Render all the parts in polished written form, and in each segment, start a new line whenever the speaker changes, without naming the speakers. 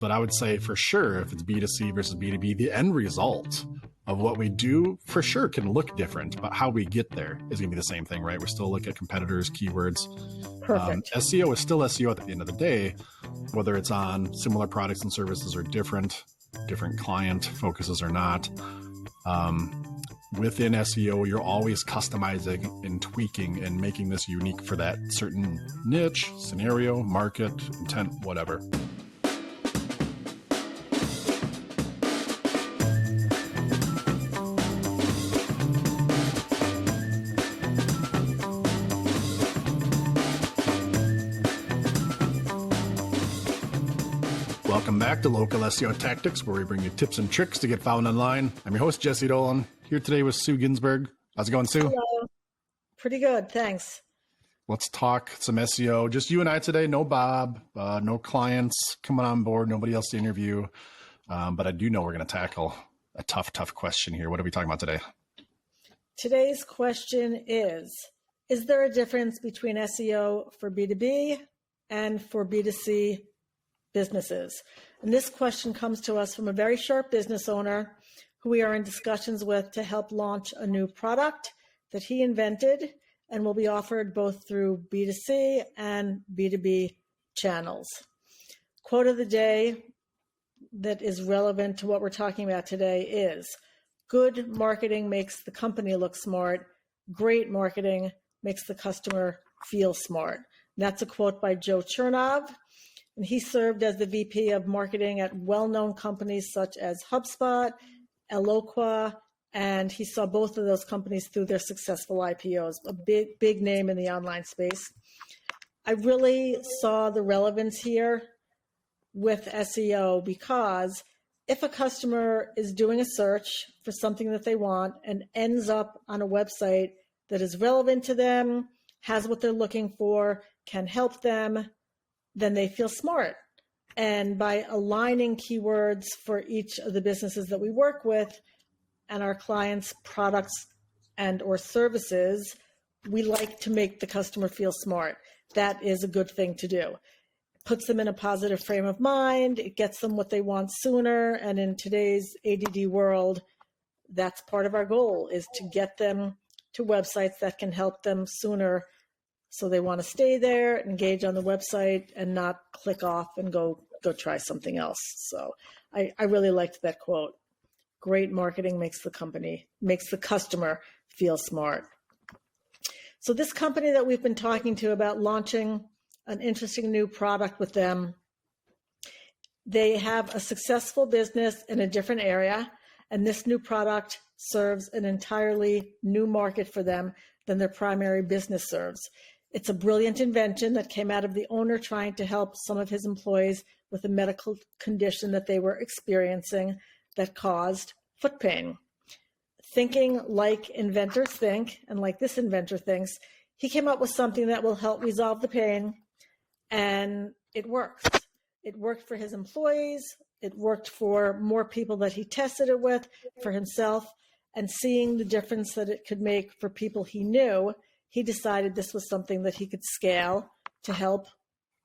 But I would say for sure, if it's B2C versus B2B, the end result of what we do for sure can look different, but how we get there is going to be the same thing, right? We still look at competitors, keywords.
Perfect.
SEO is still SEO at the end of the day, whether it's on similar products and services or different client focuses or not. Within SEO, you're always customizing and tweaking and making this unique for that certain niche, scenario, market, intent, whatever. Welcome back to Local SEO Tactics, where we bring you tips and tricks to get found online. I'm your host, Jesse Dolan, here today with Sue Ginsberg. How's it going, Sue?
Hello. Pretty good, thanks.
Let's talk some SEO. Just you and I today, no Bob, no clients coming on board, nobody else to interview. But I do know we're going to tackle a tough question here. What are we talking about today?
Today's question is there a difference between SEO for B2B and for B2C businesses? And this question comes to us from a very sharp business owner who we are in discussions with to help launch a new product that he invented and will be offered both through B2C and B2B channels. Quote of the day that is relevant to what we're talking about today is, good marketing makes the company look smart. Great marketing makes the customer feel smart. And that's a quote by Joe Chernov. And he served as the VP of marketing at well-known companies such as HubSpot, Eloqua, and he saw both of those companies through their successful IPOs, a big name in the online space. I really saw the relevance here with SEO because if a customer is doing a search for something that they want and ends up on a website that is relevant to them, has what they're looking for, can help them, then they feel smart. And by aligning keywords for each of the businesses that we work with and our clients' products and or services, we like to make the customer feel smart. That is a good thing to do. It puts them in a positive frame of mind. It gets them what they want sooner. And in today's ADD world, that's part of our goal, is to get them to websites that can help them sooner. So they want to stay there, engage on the website, and not click off and go try something else. So I really liked that quote. Great marketing makes the customer feel smart. So this company that we've been talking to about launching an interesting new product with them, they have a successful business in a different area, and this new product serves an entirely new market for them than their primary business serves. It's a brilliant invention that came out of the owner trying to help some of his employees with a medical condition that they were experiencing that caused foot pain. Thinking like inventors think, and like this inventor thinks, he came up with something that will help resolve the pain, and it works. It worked for his employees. It worked for more people that he tested it with, for himself, and seeing the difference that it could make for people he knew, he decided this was something that he could scale to help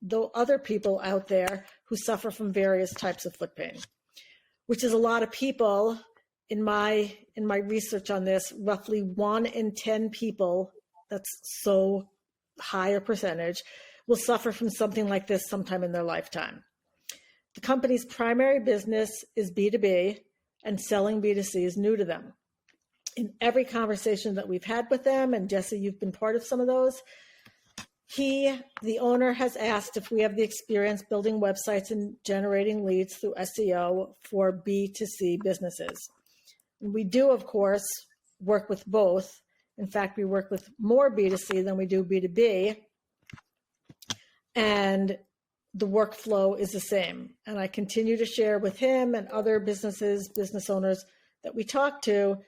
the other people out there who suffer from various types of foot pain, which is a lot of people. In my research on this, roughly 1 in 10 people, that's so high a percentage, will suffer from something like this sometime in their lifetime. The company's primary business is B2B, and selling B2C is new to them. In every conversation that we've had with them, and Jesse, you've been part of some of those, the owner has asked if we have the experience building websites and generating leads through SEO for B2C businesses. And we do, of course, work with both. In fact, we work with more B2C than we do B2B. And the workflow is the same. And I continue to share with him and other business owners that we talk to,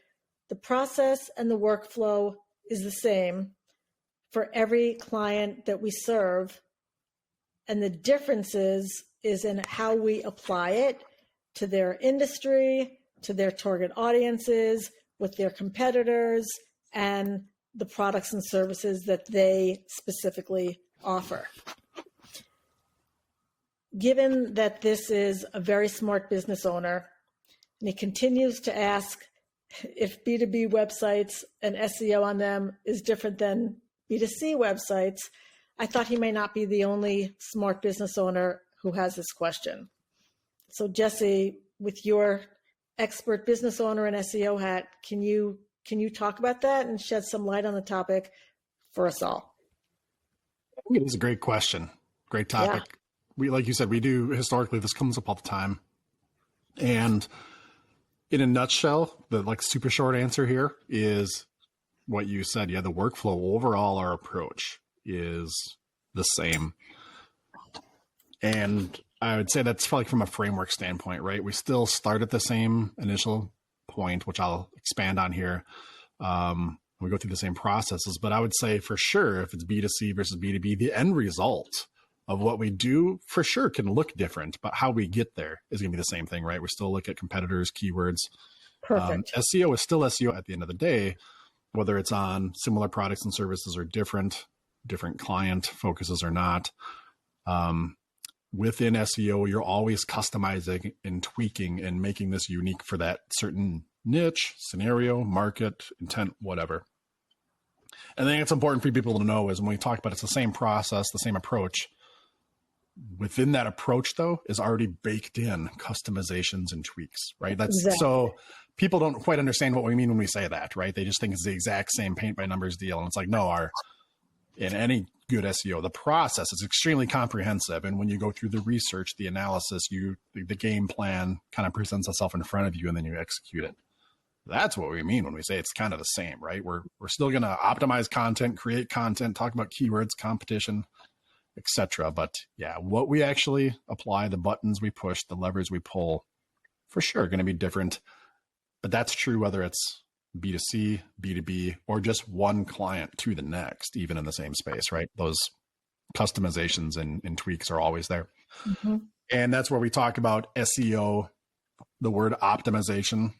the process and the workflow is the same for every client that we serve. And the differences is in how we apply it to their industry, to their target audiences, with their competitors, and the products and services that they specifically offer. given that this is a very smart business owner, and he continues to ask if B2B websites and SEO on them is different than B2C websites, I thought he may not be the only smart business owner who has this question. So Jesse, with your expert business owner and SEO hat, can you talk about that and shed some light on the topic for us all?
It is a great question. Great topic. Yeah. We, like you said, we do historically, this comes up all the time. And in a nutshell, the super short answer here is what you said. Yeah, the workflow overall, our approach is the same. And I would say that's probably from a framework standpoint, right? We still start at the same initial point, which I'll expand on here. We go through the same processes, but I would say for sure, if it's B2C versus B2B, the end result of what we do for sure can look different, but how we get there is going to be the same thing, right? We still look at competitors, keywords.
Perfect.
SEO is still SEO at the end of the day, whether it's on similar products and services or different client focuses or not. Within SEO, you're always customizing and tweaking and making this unique for that certain niche, scenario, market, intent, whatever. And I think it's important for people to know is when we talk about it's the same process, the same approach. Within that approach, though, is already baked in customizations and tweaks, right? That's exactly. So people don't quite understand what we mean when we say that, right? They just think it's the exact same paint by numbers deal. And it's like, no, in any good SEO, the process is extremely comprehensive. And when you go through the research, the analysis, the game plan kind of presents itself in front of you and then you execute it. That's what we mean when we say it's kind of the same, right? We're still going to optimize content, create content, talk about keywords, competition, etc. But yeah, what we actually apply, the buttons we push, the levers we pull, for sure going to be different. But that's true whether it's B2C, B2B, or just one client to the next, even in the same space, right? Those customizations and tweaks are always there. Mm-hmm. And that's where we talk about SEO, the word optimization,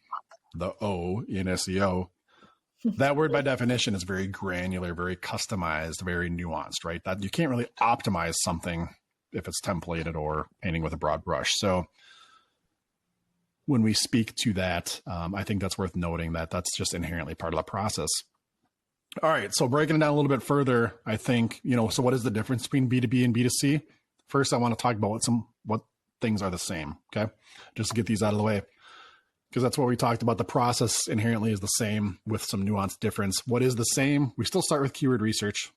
the O in SEO. That word by definition is very granular, very customized, very nuanced, right? That you can't really optimize something if it's templated or painting with a broad brush. So when we speak to that, I think that's worth noting that that's just inherently part of the process. All right. So breaking it down a little bit further, I think, so what is the difference between B2B and B2C? First, I want to talk about what things are the same. Okay. Just to get these out of the way, because that's what we talked about. The process inherently is the same with some nuanced difference. What is the same? We still start with keyword research.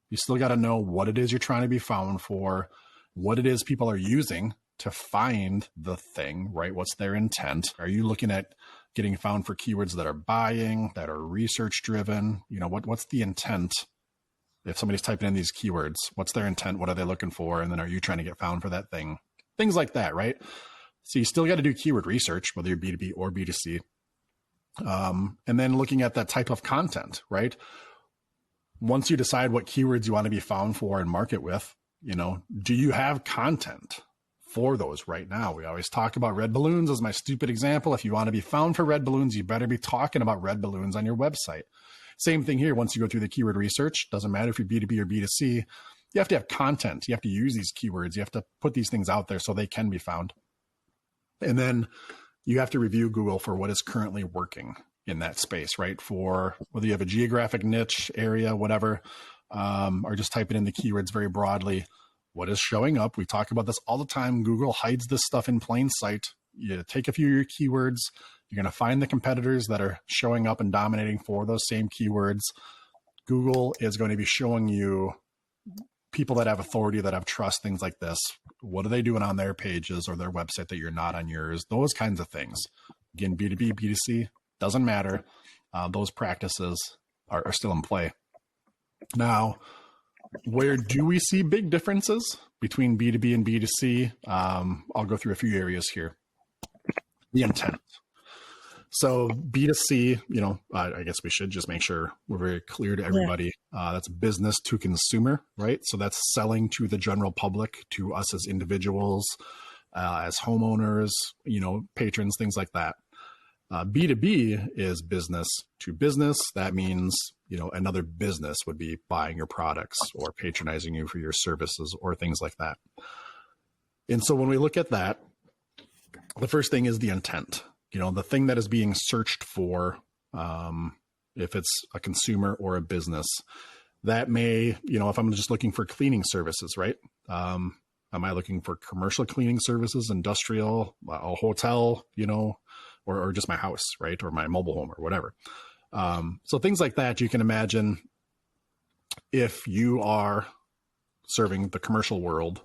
You still got to know what it is you're trying to be found for, what it is people are using to find the thing, right? What's their intent? Are you looking at getting found for keywords that are buying, that are research driven? What's the intent? If somebody's typing in these keywords, what's their intent? What are they looking for? And then are you trying to get found for that thing? Things like that, right? So you still got to do keyword research, whether you're B2B or B2C. And then looking at that type of content, right? Once you decide what keywords you want to be found for and market with, do you have content for those right now? We always talk about red balloons as my stupid example. If you want to be found for red balloons, you better be talking about red balloons on your website. Same thing here. Once you go through the keyword research, doesn't matter if you're B2B or B2C, you have to have content. You have to use these keywords. You have to put these things out there so they can be found. And then you have to review Google for what is currently working in that space, right? For whether you have a geographic niche area, whatever, or just typing in the keywords very broadly. What is showing up? We talk about this all the time. Google hides this stuff in plain sight. You take a few of your keywords, you're going to find the competitors that are showing up and dominating for those same keywords. Google is going to be showing you people that have authority, that have trust, things like this. What are they doing on their pages or their website that you're not on yours? Those kinds of things. Again, B2B, B2C, doesn't matter. Those practices are still in play. Now, where do we see big differences between B2B and B2C? I'll go through a few areas here. The intent. So B2C, I guess we should just make sure we're very clear to everybody. Yeah. That's business to consumer, right? So that's selling to the general public, to us as individuals, as homeowners, patrons, things like that. B2B is business to business. That means, another business would be buying your products or patronizing you for your services or things like that. And so when we look at that, the first thing is the intent, the thing that is being searched for, if it's a consumer or a business. That may, if I'm just looking for cleaning services, right? Am I looking for commercial cleaning services, industrial, a hotel, or just my house, right? Or my mobile home or whatever. So things like that, you can imagine if you are serving the commercial world,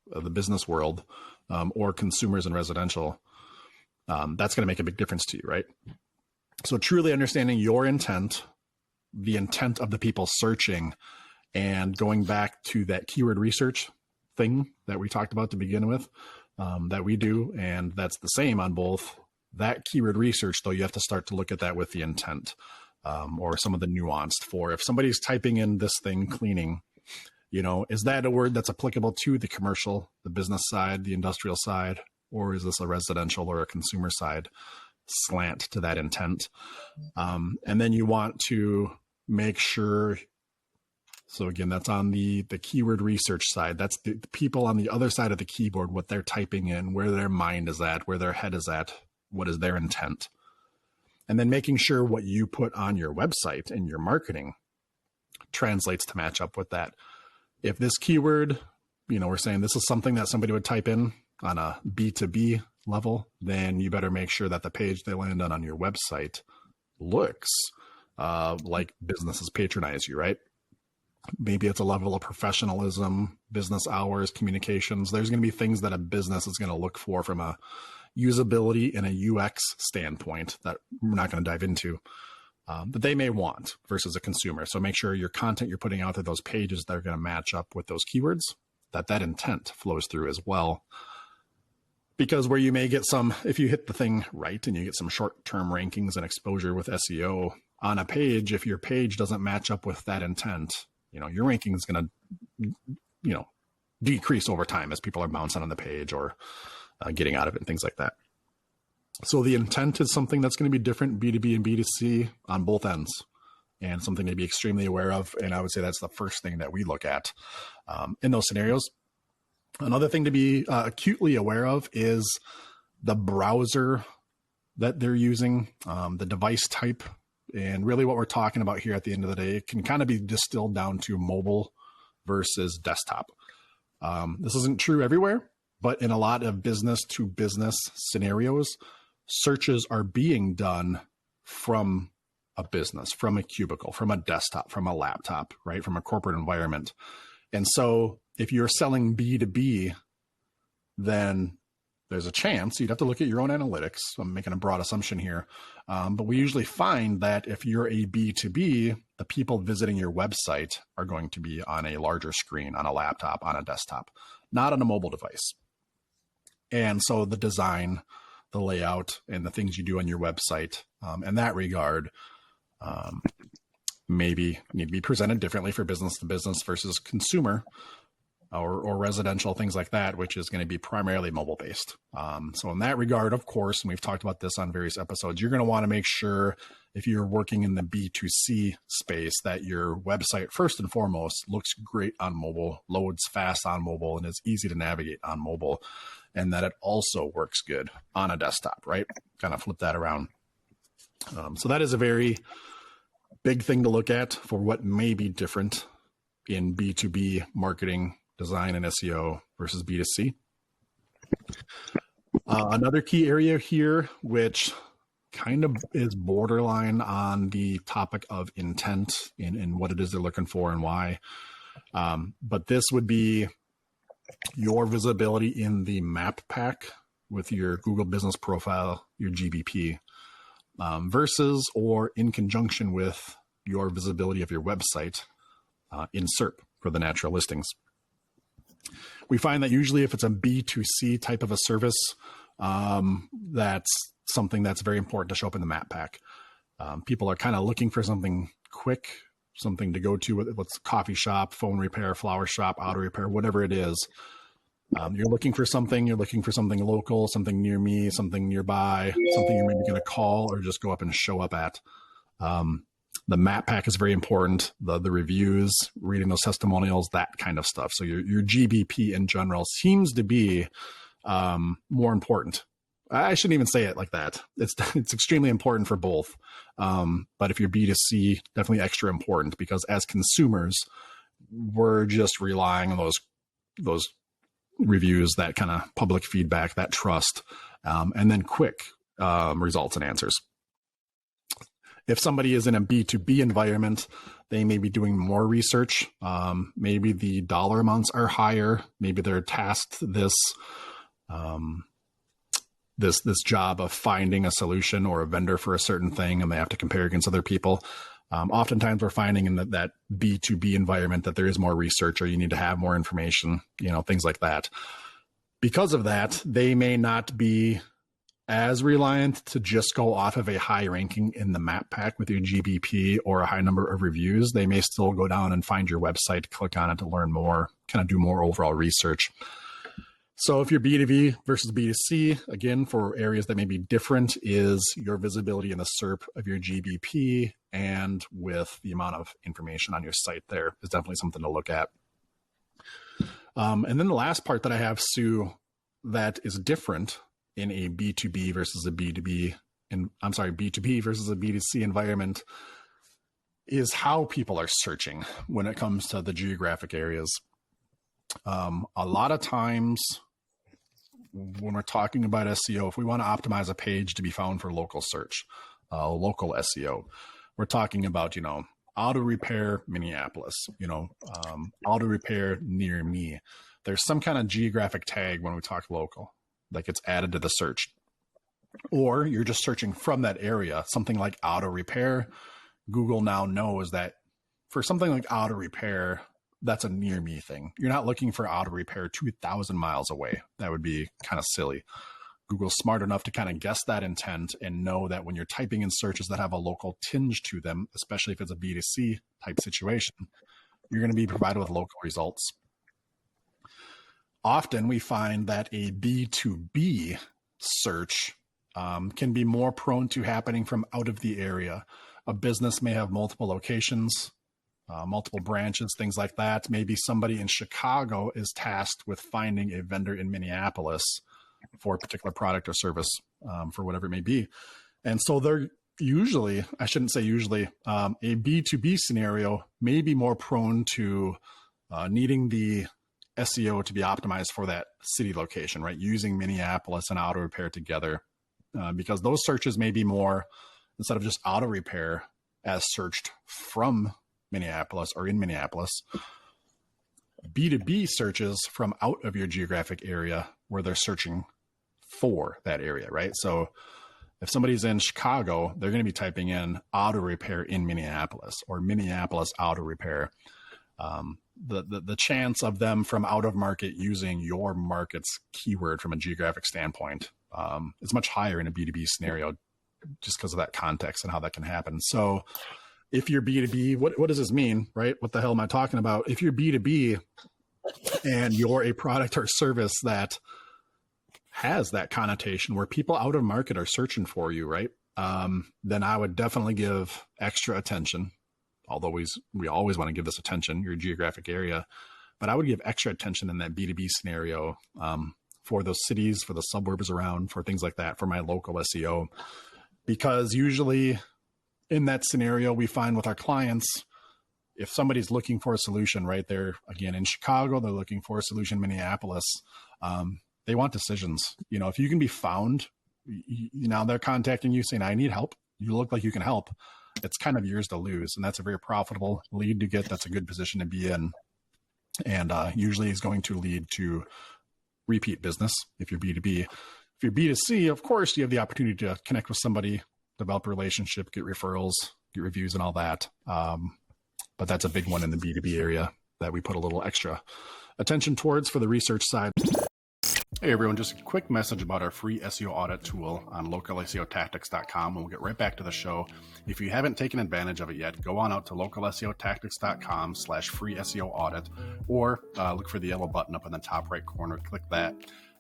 the business world, or consumers and residential, that's going to make a big difference to you, right? So truly understanding your intent, the intent of the people searching, and going back to that keyword research thing that we talked about to begin with, that we do. And that's the same on both. That keyword research, though, you have to start to look at that with the intent, or some of the nuanced for if somebody's typing in this thing, cleaning, is that a word that's applicable to the commercial, the business side, the industrial side, or is this a residential or a consumer side slant to that intent? And then you want to make sure. So again, that's on the keyword research side. That's the people on the other side of the keyboard, what they're typing in, where their mind is at, where their head is at, what is their intent. And then making sure what you put on your website and your marketing translates to match up with that. If this keyword, we're saying this is something that somebody would type in on a B2B level, then you better make sure that the page they land on your website looks like businesses patronize you, right? Maybe it's a level of professionalism, business hours, communications. There's going to be things that a business is going to look for from a usability and a UX standpoint that we're not going to dive into, that they may want versus a consumer. So make sure your content you're putting out there, those pages that are going to match up with those keywords, that intent flows through as well. Because where you may get some, if you hit the thing right and you get some short-term rankings and exposure with SEO on a page, if your page doesn't match up with that intent, your ranking is going to, decrease over time as people are bouncing on the page or getting out of it and things like that. So the intent is something that's going to be different B2B and B2C on both ends, and something to be extremely aware of. And I would say that's the first thing that we look at in those scenarios. Another thing to be acutely aware of is the browser that they're using, the device type. And really what we're talking about here at the end of the day, it can kind of be distilled down to mobile versus desktop. This isn't true everywhere, but in a lot of business to business scenarios, searches are being done from a business, from a cubicle, from a desktop, from a laptop, right? From a corporate environment. And so if you're selling B2B, then there's a chance you'd have to look at your own analytics. I'm making a broad assumption here. But we usually find that if you're a B2B, the people visiting your website are going to be on a larger screen, on a laptop, on a desktop, not on a mobile device. And so the design, the layout, and the things you do on your website in that regard maybe need to be presented differently for business to business versus consumer or residential, things like that, which is going to be primarily mobile based. So in that regard, of course, and we've talked about this on various episodes, you're going to want to make sure if you're working in the B2C space that your website, first and foremost, looks great on mobile, loads fast on mobile, and is easy to navigate on mobile, and that it also works good on a desktop, right? Kind of flip that around. So that is a very big thing to look at for what may be different in B2B marketing, design, and SEO versus B2C. Another key area here, which kind of is borderline on the topic of intent and what it is they're looking for and why. But this would be your visibility in the map pack with your Google Business Profile, your GBP, versus or in conjunction with your visibility of your website in SERP for the natural listings. We find that usually if it's a B2C type of a service, that's something that's very important to show up in the map pack. People are kind of looking for something quick, something to go to, what's coffee shop, phone repair, flower shop, auto repair, whatever it is. You're looking for something local, something near me, something nearby, something you're maybe going to call or just go up and show up at. The map pack is very important. The reviews, reading those testimonials, that kind of stuff. So your GBP in general seems to be more important. I shouldn't even say it like that. It's extremely important for both. But if you're B2C, definitely extra important, because as consumers, we're just relying on those reviews, that kind of public feedback, that trust, and then quick results and answers. If somebody is in a B2B environment, they may be doing more research. Maybe the dollar amounts are higher. Maybe they're tasked this job of finding a solution or a vendor for a certain thing, and they have to compare against other people. Oftentimes we're finding in that B2B environment that there is more research, or you need to have more information, things like that. Because of that, they may not be as reliant to just go off of a high ranking in the map pack with your GBP or a high number of reviews. They may still go down and find your website, click on it to learn more, kind of do more overall research. So if you're B2B versus B2C, again, for areas that may be different, is your visibility in the SERP of your GBP, and with the amount of information on your site there is definitely something to look at. And then the last part that I have, Sue, that is different in a B2B versus a B2B, B2B versus a B2C environment, is how people are searching when it comes to the geographic areas. A lot of times when we're talking about SEO, if we want to optimize a page to be found for local search, local SEO, we're talking about, auto repair Minneapolis, auto repair near me. There's some kind of geographic tag when we talk local, like it's added to the search. Or you're just searching from that area, something like auto repair. Google now knows that for something like auto repair, that's a near me thing. You're not looking for auto repair 2,000 miles away. That would be kind of silly. Google's smart enough to kind of guess that intent and know that when you're typing in searches that have a local tinge to them, especially if it's a B2C type situation, you're going to be provided with local results. Often we find that a B2B search can be more prone to happening from out of the area. A business may have multiple locations, multiple branches, things like that. Maybe somebody in Chicago is tasked with finding a vendor in Minneapolis for a particular product or service, for whatever it may be. And so they're usually, I shouldn't say usually, a B2B scenario may be more prone to needing the SEO to be optimized for that city location, right? Using Minneapolis and auto repair together, because those searches may be more, instead of just auto repair as searched from Minneapolis or in Minneapolis, B2B searches from out of your geographic area where they're searching for that area, right? So if somebody's in Chicago, they're going to be typing in auto repair in Minneapolis or Minneapolis auto repair. The chance of them from out of market using your market's keyword from a geographic standpoint is much higher in a B2B scenario, just because of that context and how that can happen. So if you're B2B, what does this mean, right? What the hell am I talking about? If you're B2B and you're a product or service that has that connotation where people out of market are searching for you, right? Then I would definitely give extra attention. Although we always want to give this attention, your geographic area, but I would give extra attention in that B2B scenario for those cities, for the suburbs around, for things like that, for my local SEO. Because usually in that scenario, we find with our clients, if somebody's looking for a solution, right, they're again in Chicago, they're looking for a solution in Minneapolis, they want decisions. If you can be found, now they're contacting you saying, I need help. You look like you can help. It's kind of yours to lose. And that's a very profitable lead to get. That's a good position to be in. And usually is going to lead to repeat business if you're B2B. If you're B2C, of course, you have the opportunity to connect with somebody, develop a relationship, get referrals, get reviews and all that. But that's a big one in the B2B area that we put a little extra attention towards for the research side. Hey everyone, just a quick message about our free SEO audit tool on localseotactics.com, and we'll get right back to the show. If you haven't taken advantage of it yet, go on out to localseotactics.com/free SEO audit, or look for the yellow button up in the top right corner, click that,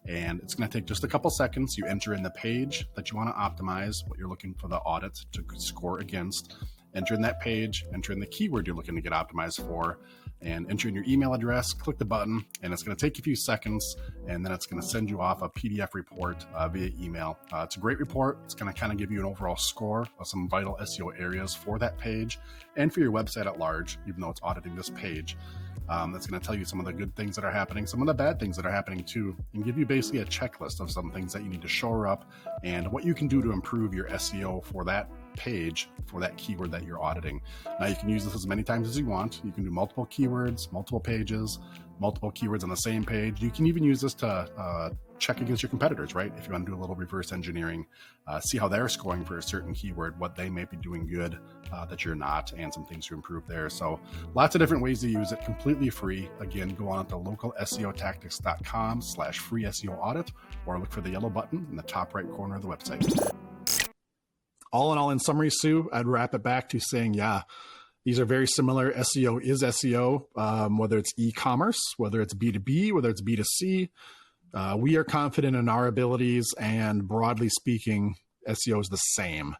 and it's going to take just a couple seconds. You enter in the page that you want to optimize, what you're looking for the audit to score against, enter in that page, enter in the keyword you're looking to get optimized for, and enter in your email address, click the button, and it's going to take a few seconds, and then it's going to send you off a PDF report via email. It's a great report. It's going to kind of give you an overall score of some vital SEO areas for that page and for your website at large, even though it's auditing this page. That's going to tell you some of the good things that are happening, some of the bad things that are happening too, and give you basically a checklist of some things that you need to shore up and what you can do to improve your SEO for that page, for that keyword that you're auditing. Now, you can use this as many times as you want. You can do multiple keywords, multiple pages, multiple keywords on the same page. You can even use this to check against your competitors, right? If you want to do a little reverse engineering, see how they're scoring for a certain keyword, what they may be doing good that you're not, and some things to improve there. So lots of different ways to use it, completely free. Again, go on to localseotactics.com/free SEO audit, or look for the yellow button in the top right corner of the website. All in all, in summary, Sue, I'd wrap it back to saying, yeah, these are very similar. SEO is SEO, whether it's e-commerce, whether it's B2B, whether it's B2C. We are confident in our abilities, and broadly speaking, SEO is the same.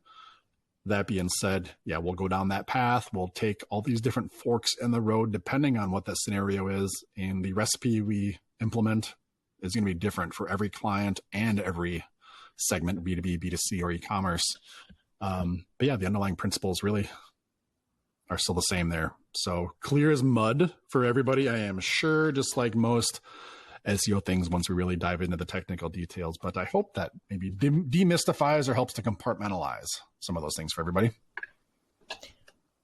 That being said, yeah, we'll go down that path. We'll take all these different forks in the road, depending on what that scenario is. And the recipe we implement is going to be different for every client and every segment, B2B, B2C, or e-commerce. But yeah, the underlying principles really are still the same there. So clear as mud for everybody, I am sure, just like most SEO things once we really dive into the technical details. But I hope that maybe demystifies or helps to compartmentalize some of those things for everybody.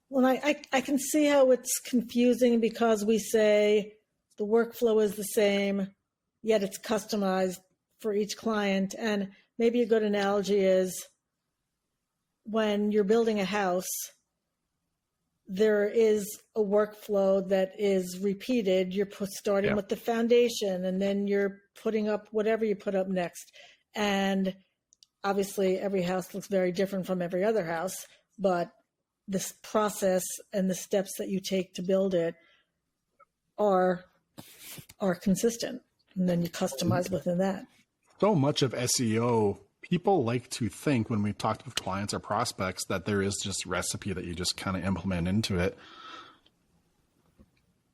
Well, I can see how it's confusing because we say the workflow is the same, yet it's customized for each client. And maybe a good analogy is when you're building a house, there is a workflow that is repeated. You're starting with the foundation, and then you're putting up whatever you put up next. And obviously, every house looks very different from every other house, but this process and the steps that you take to build it are consistent, and then you customize within that.
So much of SEO, people like to think when we talk with clients or prospects that there is just recipe that you just kind of implement into it.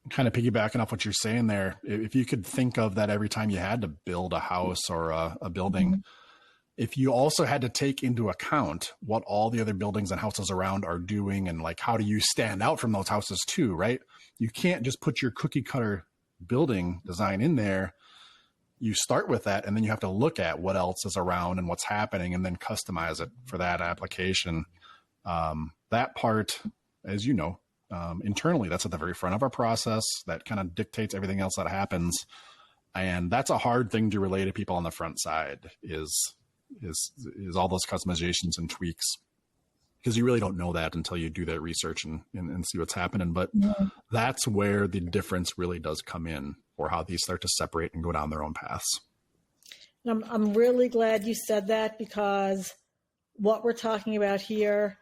Kind of piggybacking off what you're saying there, if you could think of that every time you had to build a house or a building, mm-hmm. if you also had to take into account what all the other buildings and houses around are doing, and like how do you stand out from those houses too, right? You can't just put your cookie cutter building design in there. You start with that, and then you have to look at what else is around and what's happening, and then customize it for that application. That part, as you know, internally, that's at the very front of our process. That kind of dictates everything else that happens. And that's a hard thing to relay to people on the front side is all those customizations and tweaks, because you really don't know that until you do that research and see what's happening. But that's where the difference really does come in, or how these start to separate and go down their own paths.
I'm really glad you said that, because what we're talking about here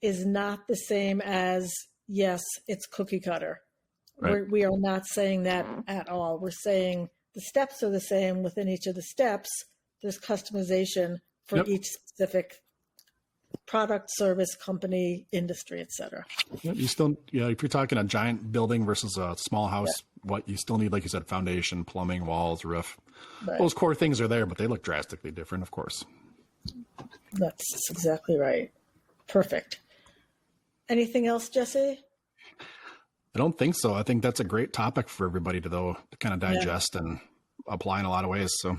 is not the same as, yes, it's cookie cutter. Right. We are not saying that at all. We're saying the steps are the same. Within each of the steps, there's customization for each specific product, service, company, industry, et cetera.
You still, if you're talking a giant building versus a small house, what you still need, like you said, foundation, plumbing, walls, roof. Right. Those core things are there, but they look drastically different, of course.
That's exactly right. Perfect. Anything else, Jesse?
I don't think so. I think that's a great topic for everybody to kind of digest and apply in a lot of ways. So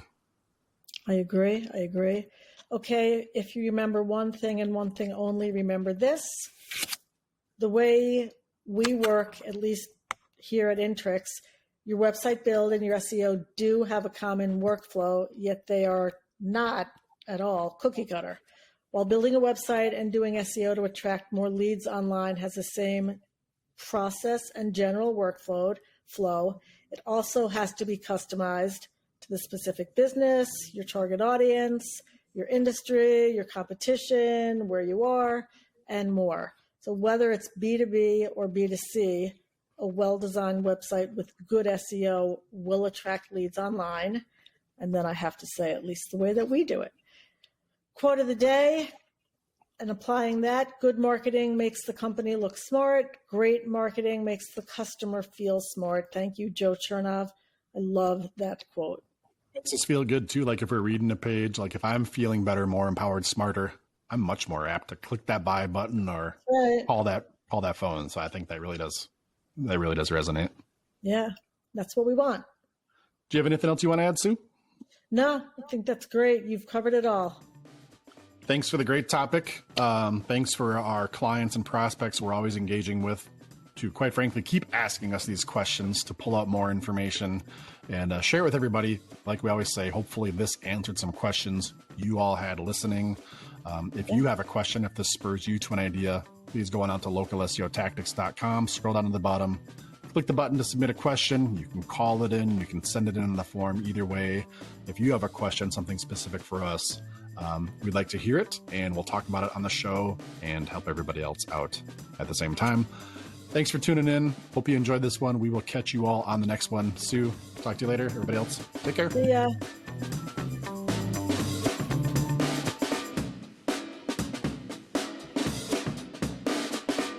I agree. Okay, if you remember one thing and one thing only, remember this. The way we work, at least here at Intrix, your website build and your SEO do have a common workflow, yet they are not at all cookie cutter. While building a website and doing SEO to attract more leads online has the same process and general workflow, it also has to be customized to the specific business, your target audience, your industry, your competition, where you are, and more. So whether it's B2B or B2C, a well-designed website with good SEO will attract leads online. And then I have to say, at least the way that we do it. Quote of the day: and applying that, good marketing makes the company look smart. Great marketing makes the customer feel smart. Thank you, Joe Chernov. I love that quote.
Makes us feel good too. Like if we're reading a page, like if I'm feeling better, more empowered, smarter, I'm much more apt to click that buy button or call that phone. So I think that really does resonate.
Yeah, that's what we want.
Do you have anything else you want to add, Sue?
No, I think that's great. You've covered it all.
Thanks for the great topic. Thanks for our clients and prospects we're always engaging with to, quite frankly, keep asking us these questions to pull out more information and share with everybody. Like we always say, hopefully this answered some questions you all had listening. If you have a question, if this spurs you to an idea, please go on out to localseotactics.com, scroll down to the bottom, click the button to submit a question. You can call it in, you can send it in the form. Either way, if you have a question, something specific for us, we'd like to hear it, and we'll talk about it on the show and help everybody else out at the same time. Thanks for tuning in. Hope you enjoyed this one. We will catch you all on the next one. Sue, talk to you later. Everybody else, take care.
See ya.